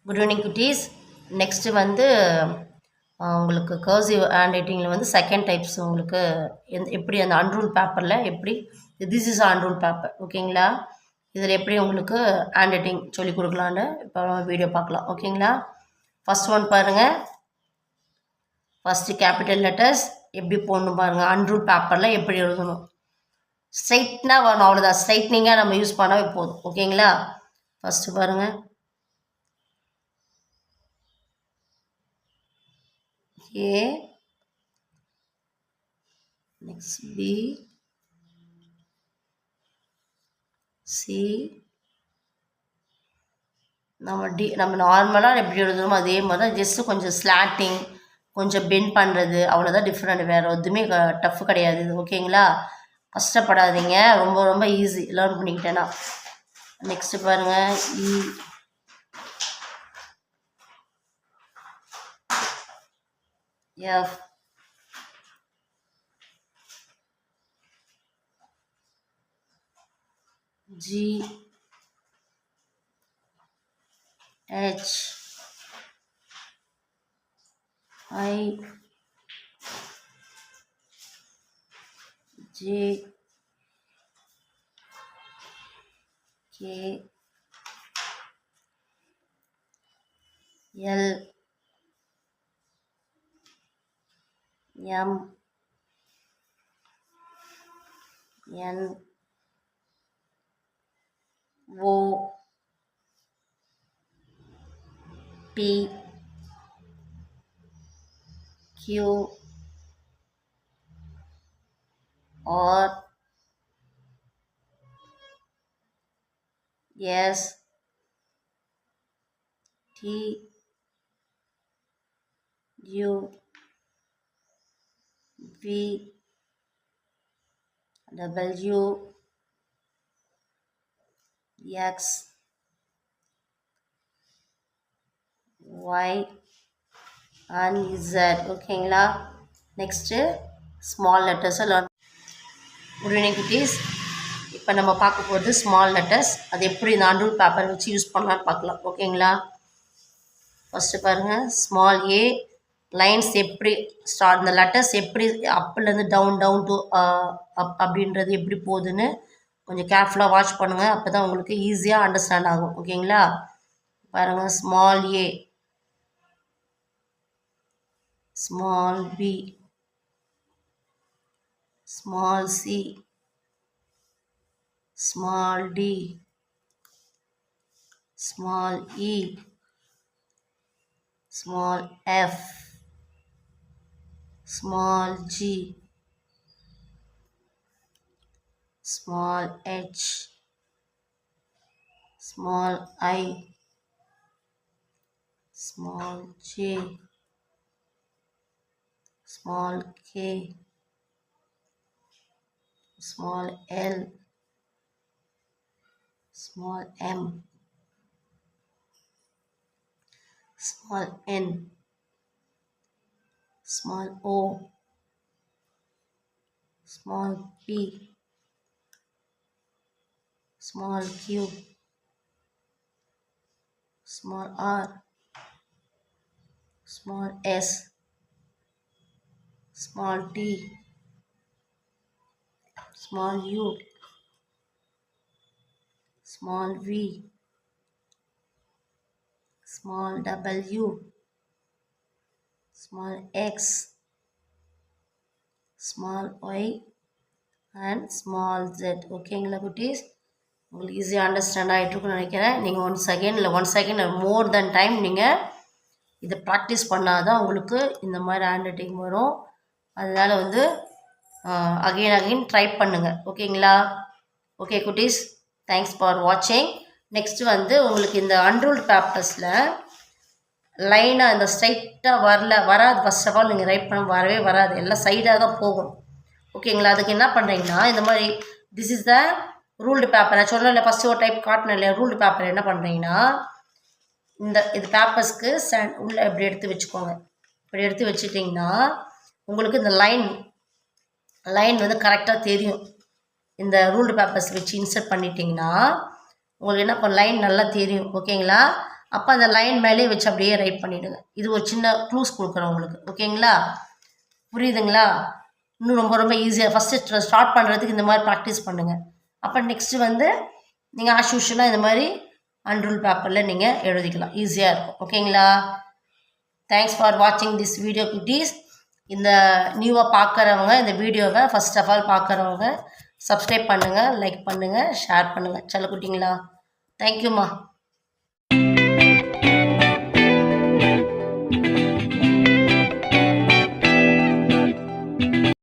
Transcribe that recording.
Good evening குட்டீஸ். Next வந்து உங்களுக்கு கர்சிவ் ஹேண்ட் ரைட்டிங்கில் வந்து செகண்ட் டைப்ஸ் உங்களுக்கு எப்படி அந்த அன்ரூல் பேப்பரில் எப்படி திஸ் இஸ் அன்ரூல் பேப்பர் ஓகேங்களா. இதில் எப்படி உங்களுக்கு ஹேண்ட் ரைட்டிங் சொல்லிக் கொடுக்கலான்னு இப்போ வீடியோ பார்க்கலாம் ஓகேங்களா. ஃபஸ்ட் ஒன் பாருங்கள். ஃபஸ்ட்டு கேபிட்டல் லெட்டர்ஸ் எப்படி போடணும் பாருங்கள். அன்ரூல் பேப்பரில் எப்படி எழுதணும். ஸ்ட்ரைட்னாக வரணும், அவ்வளோதான். ஸ்ட்ரைட்னிங்காக நம்ம யூஸ் பண்ணவே போதும் ஓகேங்களா. ஃபஸ்ட்டு பாருங்கள். A, next B, C, நம்ம நார்மலாக எப்படி எழுதுறோமோ அதே மாதிரி தான். ஜஸ்ட்டு கொஞ்சம் ஸ்லாட்டிங், கொஞ்சம் பெண்ட் பண்ணுறது, அவ்வளோதான் டிஃப்ரெண்ட். வேறு எதுவுமே டஃப் கிடையாது இது ஓகேங்களா. கஷ்டப்படாதீங்க, ரொம்ப ரொம்ப ஈஸி லேர்ன் பண்ணிக்கிட்டேன்னா. நெக்ஸ்ட்டு பாருங்கள். F, G, H, I, J, K, L, M, N, O, P, Q, R, S, T, U, V, W, X, Y and Z ஓகேங்களா. நெக்ஸ்ட்டு ஸ்மால் லெட்டர்ஸை லேர்ன். குட் ஈவினிங் குட்டீஸ். இப்போ நம்ம பார்க்க போகிறது ஸ்மால் லெட்டர்ஸ். அது எப்படி இந்த அன்ரூல் பேப்பர் வச்சு யூஸ் பண்ணலான்னு பார்க்கலாம் ஓகேங்களா. ஃபஸ்ட்டு பாருங்கள். ஸ்மால் ஏ லைன்ஸ் எப்படி ஸ்டார்ட், இந்த லெட்டர்ஸ் எப்படி அப்லேருந்து டவுன் டு அப் அப்படின்றது எப்படி போகுதுன்னு கொஞ்சம் கேர்ஃபுல்லாக வாட்ச் பண்ணுங்கள். அப்போ தான் உங்களுக்கு ஈஸியாக அண்டர்ஸ்டாண்ட் ஆகும் ஓகேங்களா. பாருங்கள். Small A, small B, small C, small d, small e, small f, small g, small h, small I, small j, small k, small l, small m, small n, small o, small p, small q, small r, small s, small t, small u, small v, small w, small x, small y and small z ஓகேங்களா குட்டீஸ். உங்களுக்கு ஈஸியாக understand ஆகிட்டுருக்குன்னு நினைக்கிறேன். நீங்கள் one second மோர் தென் time நீங்கள் இதை practice பண்ணால் தான் உங்களுக்கு இந்த மாதிரி ஹேண்ட் ரைட்டிங் வரும். அதனால் வந்து அகெயின் ட்ரை பண்ணுங்கள் ஓகேங்களா. ஓகே குட்டீஸ், தேங்க்ஸ் ஃபார் வாட்சிங். நெக்ஸ்ட்டு வந்து உங்களுக்கு இந்த அன்ரூல்டு பேப்பர்ஸில் லைனாக இந்த ஸ்ட்ரைட்டாக வராது. ஃபர்ஸ்ட் ஆஃப் ஆல் நீங்கள் ரைட் பண்ண வராது, எல்லாம் சைடாக தான் போகும் ஓகேங்களா. அதுக்கு என்ன பண்ணுறீங்கன்னா, இந்த மாதிரி this is the ruled paper. நான் சொன்னேன் இல்லை, ஃபஸ்ட்டு ஒரு டைப் காட்டினேன் இல்லையா. ரூல்டு பேப்பர் என்ன பண்ணுறீங்கன்னா, இது பேப்பர்ஸ்க்கு உள்ளே இப்படி எடுத்து வச்சுக்கோங்க. இப்படி எடுத்து வச்சுட்டிங்கன்னா உங்களுக்கு இந்த லைன் வந்து கரெக்டாக தெரியும். இந்த ரூல்டு பேப்பர்ஸ் வச்சு இன்சர்ட் பண்ணிட்டீங்கன்னா உங்களுக்கு என்ன லைன் நல்லா தெரியும் ஓகேங்களா. அப்போ அந்த லைன் மேலே வச்சு அப்படியே ரைட் பண்ணிவிடுங்க. இது ஒரு சின்ன க்ளூஸ் கொடுக்குறேன் உங்களுக்கு. ஓகேங்களா? புரியுதுங்களா? இன்னும் ரொம்ப ரொம்ப ஈஸியாக ஃபஸ்ட்டு ஸ்டார்ட் பண்ணுறதுக்கு இந்த மாதிரி ப்ராக்டிஸ் பண்ணுங்கள். அப்போ நெக்ஸ்ட்டு வந்து நீங்கள் ஆஸ் யூஷுவலாக இந்த மாதிரி அன்ரூல் பேப்பரில் நீங்கள் எழுதிக்கலாம். ஈஸியாக இருக்கும். ஓகேங்களா? தேங்க்ஸ் ஃபார் வாட்சிங் திஸ் வீடியோ குட்டீஸ். இந்த நியூவாக பார்க்குறவங்க இந்த வீடியோவை ஃபஸ்ட் ஆஃப் ஆல் பார்க்குறவங்க சப்ஸ்கிரைப் பண்ணுங்கள், லைக் பண்ணுங்கள், ஷேர் பண்ணுங்கள். செல்ல குட்டிங்களா? தேங்க்யூம்மா.